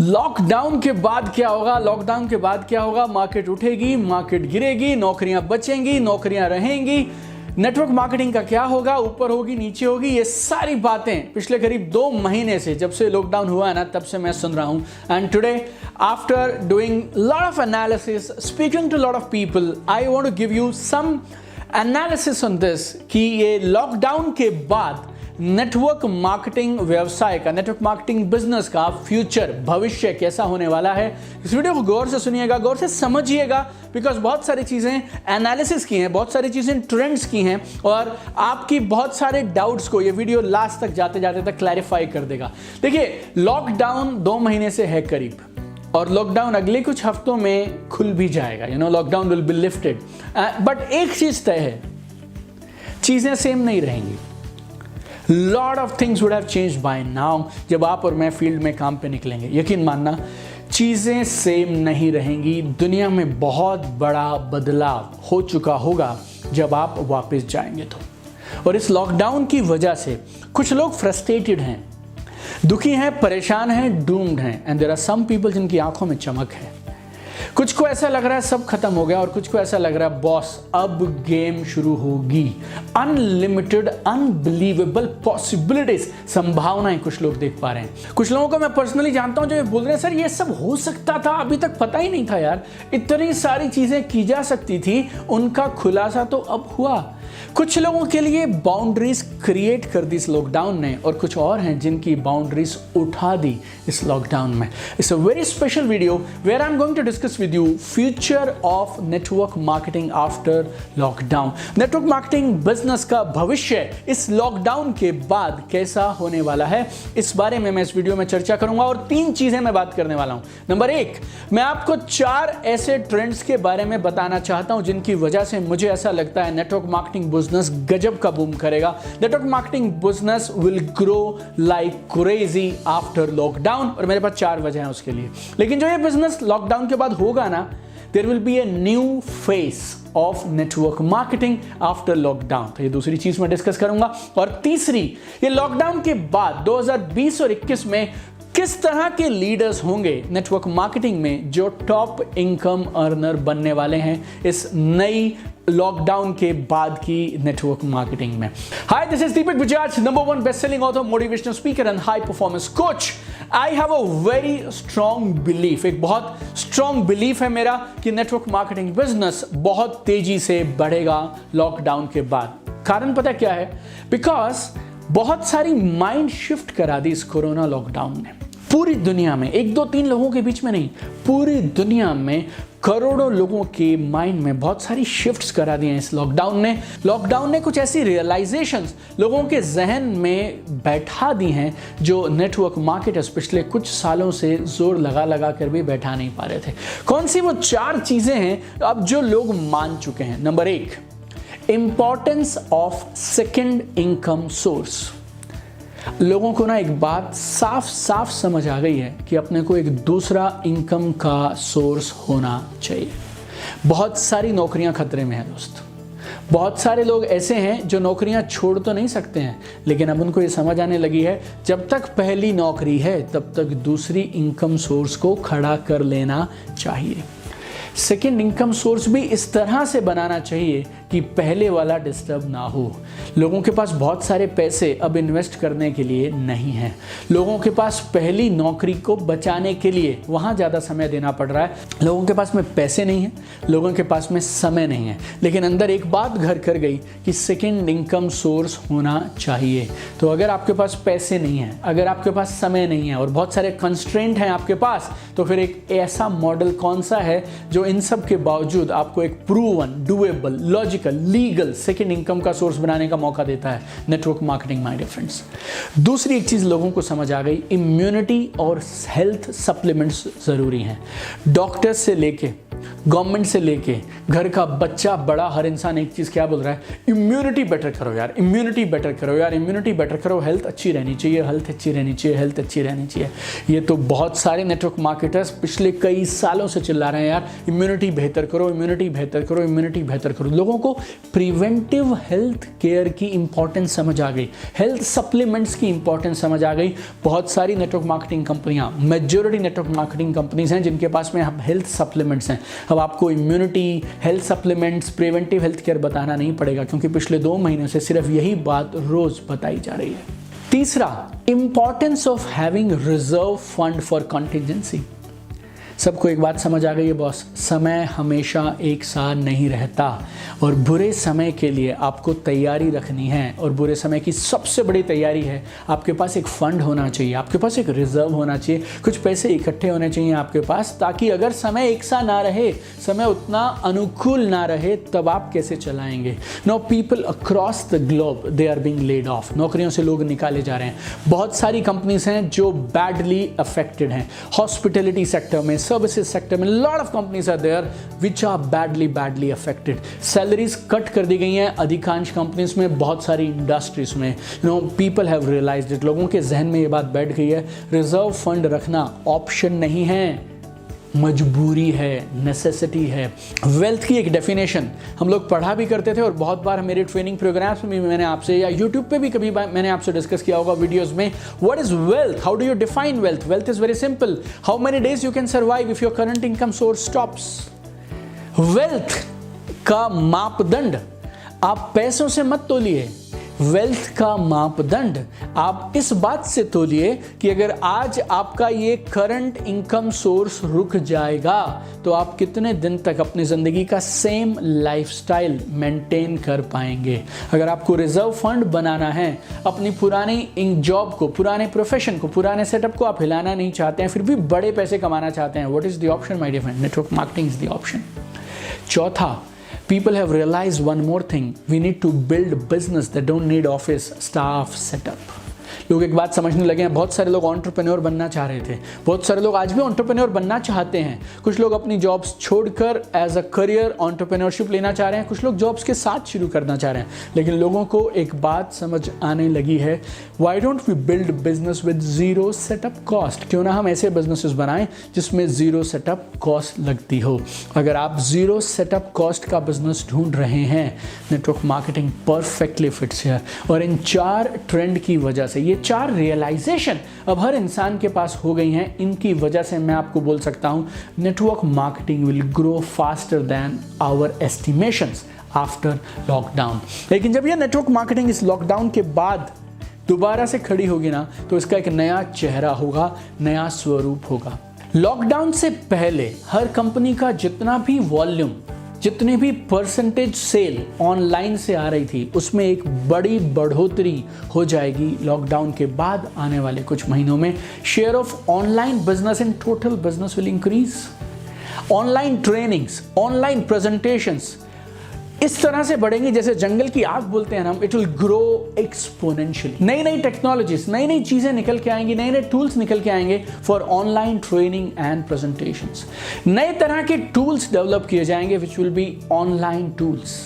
Lockdown के बाद क्या होगा? लॉकडाउन के बाद क्या होगा? मार्केट उठेगी, मार्केट गिरेगी, नौकरियां बचेंगी, नौकरियां रहेंगी, नेटवर्क मार्केटिंग का क्या होगा? ऊपर होगी, नीचे होगी। ये सारी बातें पिछले करीब 2 महीने से, जब से लॉकडाउन हुआ है ना, तब से मैं सुन रहा हूं। And today after doing lot of analysis, speaking to lot of people, I want to give you some analysis on this कि ये लॉकडाउन के बाद नेटवर्क मार्केटिंग व्यवसाय का, नेटवर्क मार्केटिंग बिजनेस का फ्यूचर, भविष्य कैसा होने वाला है। इस वीडियो को गौर से सुनिएगा, गौर से समझिएगा, बिकॉज बहुत सारी चीजें एनालिसिस की हैं, बहुत सारी चीजें ट्रेंड्स की हैं और आपकी बहुत सारे डाउट्स को ये वीडियो लास्ट तक जाते जाते तक क्लैरिफाई कर देगा। देखिए, लॉकडाउन 2 महीने से है करीब, और लॉकडाउन अगले कुछ हफ्तों में खुल भी जाएगा। Lockdown will be lifted, but एक चीज तय है, चीजें सेम नहीं रहेंगी। Lot of things would have changed by now जब आप और मैं फील्ड में काम पे निकलेंगे। यकीन मानना, चीज़ें सेम नहीं रहेंगी। दुनिया में बहुत बड़ा बदलाव हो चुका होगा जब आप वापस जाएंगे तो। और इस लॉकडाउन की वजह से कुछ लोग फ्रस्ट्रेटेड हैं, दुखी हैं, परेशान हैं, डूम्ड हैं, and there are some people जिनकी आंखों में चमक है। कुछ को ऐसा लग रहा है सब खत्म हो गया, और कुछ को ऐसा लग रहा है बॉस अब गेम शुरू होगी। अनलिमिटेड, अनबिलीवेबल पॉसिबिलिटीज, संभावनाएं कुछ लोग देख पा रहे हैं। कुछ लोगों को मैं पर्सनली जानता हूं जो ये बोल रहे हैं, सर ये सब हो सकता था, अभी तक पता ही नहीं था यार, इतनी सारी चीजें की जा सकती थी, उनका खुलासा तो अब हुआ। कुछ लोगों के लिए बाउंड्रीज क्रिएट कर दी इस लॉकडाउन ने, और कुछ और हैं जिनकी बाउंड्रीज उठा दी इस लॉकडाउन में। It's a very special video where I am going to discuss with you future of network marketing after lockdown. Network marketing business का भविष्य इस लॉकडाउन के बाद कैसा होने वाला है, इस बारे में मैं इस वीडियो में चर्चा करूंगा। और 3 चीजें मैं बात करने वाला हूं। नंबर 1, मैं आपको 4 ऐसे ट्रेंड्स के बारे में बताना चाहता हूं जिनकी वजह से मुझे ऐसा लगता है नेटवर्क मार्केटिंग बिजनेस गजब का बूम करेगा। Network marketing business will grow like crazy after lockdown, और मेरे पास 4 वजह हैं उसके लिए। लेकिन जो ये बिजनेस लॉकडाउन के बाद होगा ना, there will be a new face of network marketing after lockdown. तो ये दूसरी चीज मैं डिस्कस करूंगा। और तीसरी, ये लॉकडाउन के बाद 2020 और 21 में किस तरह के लीडर्स होंगे नेटवर्क मार्केटिंग में जो टॉप इनकम अर्नर बनने वाले हैं इस नई लॉकडाउन के बाद की नेटवर्क मार्केटिंग में। Hi, this is Deepak Bajaj, number 1 best selling author, motivational speaker and high performance coach. I have a very strong belief, एक बहुत स्ट्रॉन्ग बिलीफ है मेरा कि नेटवर्क मार्केटिंग बिजनेस बहुत तेजी से बढ़ेगा लॉकडाउन के बाद। कारण पता क्या है? बिकॉज बहुत सारी माइंड शिफ्ट करा दी इस कोरोना लॉकडाउन ने पूरी दुनिया में। 1, 2, 3 लोगों के बीच में नहीं, पूरी दुनिया में करोड़ों लोगों के माइंड में बहुत सारी शिफ्ट्स करा दी हैं इस लॉकडाउन ने। लॉकडाउन ने कुछ ऐसी रियलाइजेशंस लोगों के जहन में बैठा दी हैं जो नेटवर्क मार्केटर्स पिछले कुछ सालों से जोर लगा लगा कर भी बैठा नहीं पा रहे थे। कौन सी वो 4 चीजें हैं अब जो लोग मान चुके हैं? Number 1, importance of second income source. लोगों को ना एक बात साफ साफ समझ आ गई है कि अपने को एक दूसरा इनकम का सोर्स होना चाहिए। बहुत सारी नौकरियां खतरे में हैं दोस्त। बहुत सारे लोग ऐसे हैं जो नौकरियां छोड़ तो नहीं सकते हैं, लेकिन अब उनको ये समझ आने लगी है जब तक पहली नौकरी है तब तक दूसरी इनकम सोर्स को खड़ा कर लेना चाहिए। सेकेंड इनकम सोर्स भी इस तरह से बनाना चाहिए कि पहले वाला डिस्टर्ब ना हो। लोगों के पास बहुत सारे पैसे अब इन्वेस्ट करने के लिए नहीं हैं। लोगों के पास पहली नौकरी को बचाने के लिए वहाँ ज़्यादा समय देना पड़ रहा है। लोगों के पास में पैसे नहीं हैं, लोगों के पास में समय नहीं है, लेकिन अंदर एक बात घर कर गई कि सेकेंड इनकम सोर्स होना चाहिए। तो अगर आपके पास पैसे नहीं हैं, अगर आपके पास समय नहीं है और बहुत सारे कंस्ट्रेंट हैं आपके पास, तो फिर एक ऐसा मॉडल कौन सा है जो इन सब के बावजूद आपको एक proven, doable, logical, legal second income का सोर्स बनाने का मौका देता है? Network marketing, my dear friends. दूसरी एक चीज लोगों को समझ आ गई, इम्यूनिटी और हेल्थ सप्लीमेंट्स जरूरी हैं। डॉक्टर से लेके गवर्नमेंट से लेके घर का बच्चा बड़ा हर इंसान एक चीज़ क्या बोल रहा है, इम्यूनिटी बेटर करो यार, इम्यूनिटी बेटर करो यार, इम्यूनिटी बेटर करो, हेल्थ अच्छी रहनी चाहिए, हेल्थ अच्छी रहनी चाहिए, हेल्थ अच्छी रहनी चाहिए। ये तो बहुत सारे नेटवर्क मार्केटर्स पिछले कई सालों से चिल्ला रहे हैं यार, इम्यूनिटी बेहतर करो, इम्यूनिटी बेहतर करो, इम्यूनिटी बेहतर करो। लोगों को प्रिवेंटिव हेल्थ केयर की इंपॉर्टेंस समझ आ गई, हेल्थ सप्लीमेंट्स की इंपॉर्टेंस समझ आ गई। बहुत सारी नेटवर्क मार्केटिंग कंपनियां, मेजॉरिटी नेटवर्क मार्केटिंग कंपनीज हैं जिनके पास में हेल्थ सप्लीमेंट्स हैं। अब आपको immunity, health supplements, preventive health care बताना नहीं पड़ेगा क्योंकि पिछले 2 महीनों से सिर्फ यही बात रोज बताई जा रही है। तीसरा, importance of having reserve fund for contingency. सबको एक बात समझ आ गई है बॉस, समय हमेशा एक साथ नहीं रहता और बुरे समय के लिए आपको तैयारी रखनी है। और बुरे समय की सबसे बड़ी तैयारी है आपके पास एक फंड होना चाहिए, आपके पास एक रिजर्व होना चाहिए, कुछ पैसे इकट्ठे होने चाहिए आपके पास, ताकि अगर समय एक सा ना रहे, समय उतना अनुकूल ना रहे, तब आप कैसे चलाएंगे। No people across the globe they are being laid off, नौकरियों से लोग निकाले जा रहे हैं। बहुत सारी कंपनीज हैं जो बैडली अफेक्टेड हैं, हॉस्पिटैलिटी सेक्टर में, सर्विसेज सेक्टर में, lot of companies are there which are badly affected. Salaries cut कर दी गई हैं अधिकांश कंपनीज में, बहुत सारी इंडस्ट्रीज में। पीपल हैव रियलाइज्ड इट, लोगों के जहन में ये बात बैठ गई है, रिजर्व फंड रखना ऑप्शन नहीं है, मजबूरी है, नेसेसिटी है। वेल्थ की एक डेफिनेशन हम लोग पढ़ा भी करते थे और बहुत बार मेरे ट्रेनिंग प्रोग्राम्स में भी मैंने आपसे, या यूट्यूब पे भी कभी मैंने आपसे डिस्कस किया होगा वीडियोस में, what is wealth, how do you define wealth. Wealth is very simple, how many days you can survive if your current income source stops. Wealth का मापदंड आप पैसों से मत तोलिए, वेल्थ का मापदंड आप इस बात से तोलिए कि अगर आज आपका ये करंट इनकम सोर्स रुक जाएगा तो आप कितने दिन तक अपनी जिंदगी का सेम लाइफस्टाइल मेंटेन कर पाएंगे। अगर आपको रिजर्व फंड बनाना है, अपनी पुरानी जॉब को, पुराने प्रोफेशन को, पुराने सेटअप को आप हिलाना नहीं चाहते हैं, फिर भी बड़े पैसे कमाना चाहते हैं, what is the option my dear friend, network marketing is the option. चौथा, people have realized one more thing, we need to build business that don't need office staff setup। लोग एक बात समझने लगे हैं, बहुत सारे लोग एंटरप्रेन्योर बनना चाह रहे थे, बहुत सारे लोग आज भी एंटरप्रेन्योर बनना चाहते हैं। कुछ लोग अपनी जॉब्स छोड़कर एज अ करियर एंटरप्रेन्योरशिप लेना चाह रहे हैं, कुछ लोग जॉब्स के साथ शुरू करना चाह रहे हैं। लेकिन लोगों को एक बात समझ आने लगी है, why don't we build business with zero setup cost. क्यों ना हम ऐसे बिजनेसेस बनाएं जिसमें जीरो सेटअप कॉस्ट लगती हो। अगर आप जीरो सेटअप कॉस्ट का बिजनेस ढूंढ रहे हैं, network marketing perfectly fits here. और इन 4 ट्रेंड की वजह से, ये 4 रियलाइजेशन अब हर इंसान के पास हो गई हैं, इनकी वजह से मैं आपको बोल सकता हूं network marketing will grow faster than our estimations after lockdown. लेकिन जब ये नेटवर्क मार्केटिंग इस लॉकडाउन के बाद दोबारा से खड़ी होगी ना, तो इसका एक नया चेहरा होगा, नया स्वरूप होगा। लॉकडाउन से पहले हर कंपनी का जितना भी वॉल्यूम, जितनी भी परसेंटेज सेल ऑनलाइन से आ रही थी, उसमें एक बड़ी बढ़ोतरी हो जाएगी लॉकडाउन के बाद आने वाले कुछ महीनों में। Share of online business in total business will increase. Online trainings, online presentations इस तरह से बढ़ेंगी जैसे जंगल की आग बोलते हैं हम, इट विल ग्रो एक्सपोनेंशियली। नई नई टेक्नोलॉजीज, नई नई चीजें निकल के आएंगी, नए नए टूल्स निकल के आएंगे for online training and presentations. नए तरह के टूल्स डेवलप किए जाएंगे which will be online tools.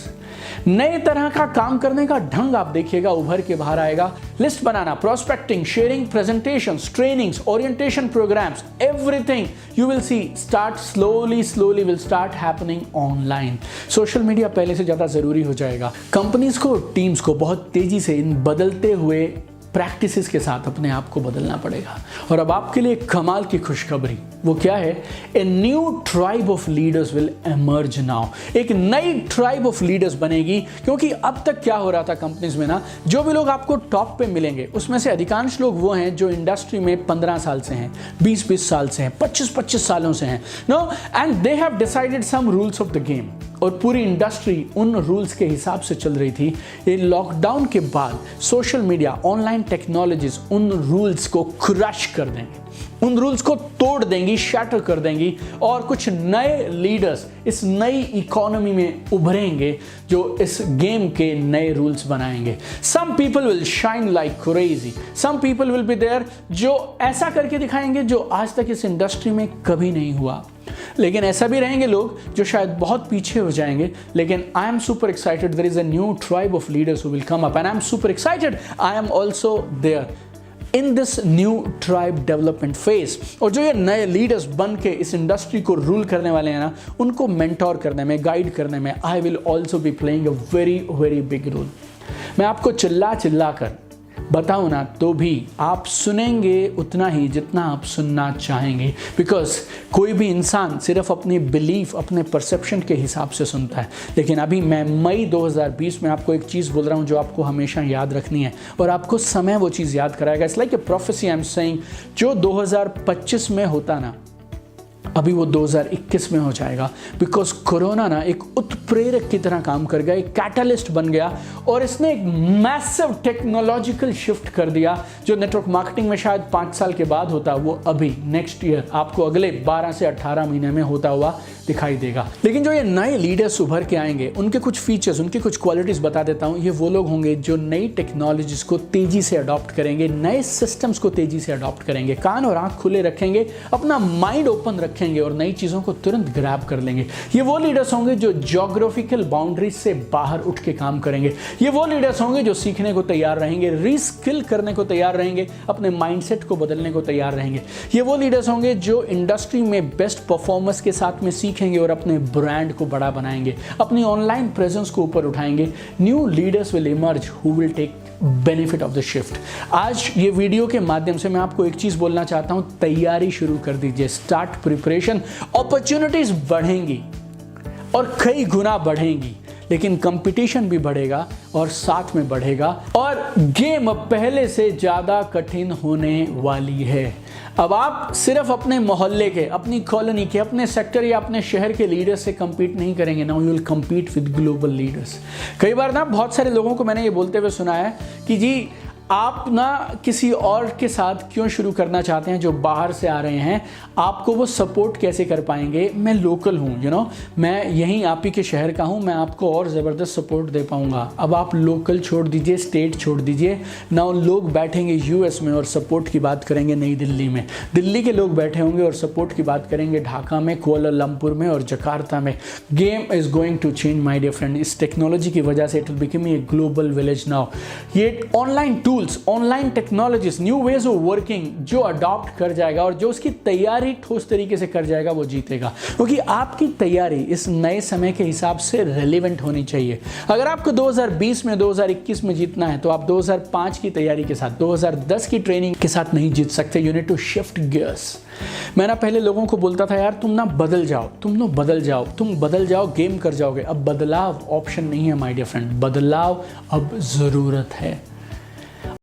नए तरह का काम करने का ढंग आप देखिएगा उभर के बाहर आएगा। लिस्ट बनाना, prospecting, sharing, presentations, trainings, orientation programmes, everything you will see start slowly will start happening online. Social media पहले से ज्यादा जरूरी हो जाएगा। कंपनीज को, टीम्स को बहुत तेजी से इन बदलते हुए प्रैक्टिसेस के साथ अपने आप को बदलना पड़ेगा। और अब आपके लिए कमाल की खुशखबरी, वो क्या है? A new tribe of leaders will emerge now. एक नई ट्राइब ऑफ लीडर्स बनेगी, क्योंकि अब तक क्या हो रहा था कंपनीज में ना, जो भी लोग आपको टॉप पे मिलेंगे उसमें से अधिकांश लोग वो हैं जो इंडस्ट्री में 15 साल से हैं, 20-20 साल से हैं, 25-25 सालों से हैं, no, and they have decided some rules of the game. और पूरी इंडस्ट्री उन रूल्स के हिसाब से चल रही थी। ये लॉकडाउन के बाद सोशल मीडिया, ऑनलाइन टेक्नोलॉजीज उन रूल्स को क्रश कर देंगे। उन रूल्स को तोड़ देंगी, शैटर कर देंगी और कुछ नए लीडर्स इस नई इकोनॉमी में उभरेंगे जो इस गेम के नए रूल्स बनाएंगे। Some people will shine like crazy, some people will be there जो ऐसा करके दिखाएंगे जो आज तक इस इंडस्ट्री में कभी नहीं हुआ। लेकिन ऐसा भी रहेंगे लोग जो शायद बहुत पीछे हो जाएंगे, लेकिन I am super excited, there is a new tribe of leaders who will come up and I am super excited, I am also there in this new tribe development phase. और जो ये नए लीडर्स बन के इस industry को rule करने वाले हैं ना, उनको मेंटोर करने में, गाइड करने में I will also be playing a very very big role. मैं आपको चिल्ला चिल्ला कर बताऊं ना तो भी आप सुनेंगे उतना ही जितना आप सुनना चाहेंगे, बिकॉज कोई भी इंसान सिर्फ अपनी बिलीफ, अपने परसेप्शन के हिसाब से सुनता है। लेकिन अभी मैं मई 2020 में आपको एक चीज़ बोल रहा हूं जो आपको हमेशा याद रखनी है और आपको समय वो चीज़ याद कराएगा। It's like a prophecy I am saying, जो 2025 में होता ना अभी वो 2021 में हो जाएगा, बिकॉज कोरोना ना एक उत्प्रेरक की तरह काम कर गया, एक कैटलिस्ट बन गया और इसने एक मैसिव टेक्नोलॉजिकल शिफ्ट कर दिया। जो नेटवर्क मार्केटिंग में शायद 5 साल के बाद होता, वो अभी नेक्स्ट ईयर आपको अगले 12 से 18 महीने में होता हुआ दिखाई देगा। लेकिन जो ये नए लीडर्स उभर के आएंगे, उनके कुछ फीचर्स, उनकी कुछ क्वालिटीज बता देता हूं। ये वो लोग होंगे जो नई टेक्नोलॉजीज को तेजी से अडॉप्ट करेंगे, नए सिस्टम्स को तेजी से अडॉप्ट करेंगे, कान और आंख खुले रखेंगे, अपना माइंड ओपन रखेंगे और नई चीजों को तुरंत ग्रैब कर लेंगे। ये वो लीडर्स होंगे जो ज्योग्राफिकल बाउंड्रीज से बाहर उठ के काम करेंगे। ये वो लीडर्स होंगे जो सीखने को तैयार रहेंगे, रीस्किल करने को तैयार रहेंगे, अपने माइंडसेट को बदलने को तैयार रहेंगे। ये वो लीडर्स होंगे जो इंडस्ट्री में बेस्ट परफॉर्मेंस के साथ में सीखेंगे और अपने ब्रांड को बड़ा बनाएंगे, अपनी ऑनलाइन प्रेजेंस को ऊपर उठाएंगे। New leaders will emerge who will take benefit of the shift. आज ये वीडियो के माध्यम से मैं आपको एक चीज बोलना चाहता हूं, तैयारी शुरू कर दीजिए, स्टार्ट प्रिपरेशन। अपॉर्चुनिटीज बढ़ेंगी और कई गुना बढ़ेंगी, लेकिन कंपटीशन भी बढ़ेगा और साथ में बढ़ेगा और गेम पहले से ज्यादा कठिन होने वाली है। अब आप सिर्फ अपने मोहल्ले के, अपनी कॉलोनी के, अपने सेक्टर या अपने शहर के लीडर्स से compete नहीं करेंगे, now you will compete with global leaders. कई बार ना बहुत सारे लोगों को मैंने ये बोलते हुए सुना है कि जी आप ना किसी और के साथ क्यों शुरू करना चाहते हैं जो बाहर से आ रहे हैं, आपको वो सपोर्ट कैसे कर पाएंगे। मैं लोकल हूँ, यू नो, मैं यहीं आप ही के शहर का हूँ, मैं आपको और ज़बरदस्त सपोर्ट दे पाऊँगा। अब आप लोकल छोड़ दीजिए, स्टेट छोड़ दीजिए, ना लोग बैठेंगे यूएस में और सपोर्ट की बात करेंगे नई दिल्ली में, दिल्ली के लोग बैठे होंगे और सपोर्ट की बात करेंगे ढाका में, कुआलालंपुर में और जकार्ता में। Game is going to change my dear friend. इस टेक्नोलॉजी की वजह से it will become a global village now. ये online online technologies, new ways of working जो अडॉप्ट कर जाएगा और जो उसकी तैयारी ठोस तरीके से कर जाएगा वो जीतेगा, क्योंकि आपकी तैयारी इस नए समय के हिसाब से रेलिवेंट होनी चाहिए। अगर आपको 2020 में 2021 में जीतना है तो आप 2005 की तैयारी के साथ, 2010 की ट्रेनिंग के साथ नहीं जीत सकते। You need to shift gears. मैं ना पहले लोगों को बोलता था यार तुम ना बदल जाओ, तुम बदल जाओ, गेम कर जाओगे। अब बदलाव ऑप्शन नहीं है माय डियर फ्रेंड, बदलाव अब जरूरत है।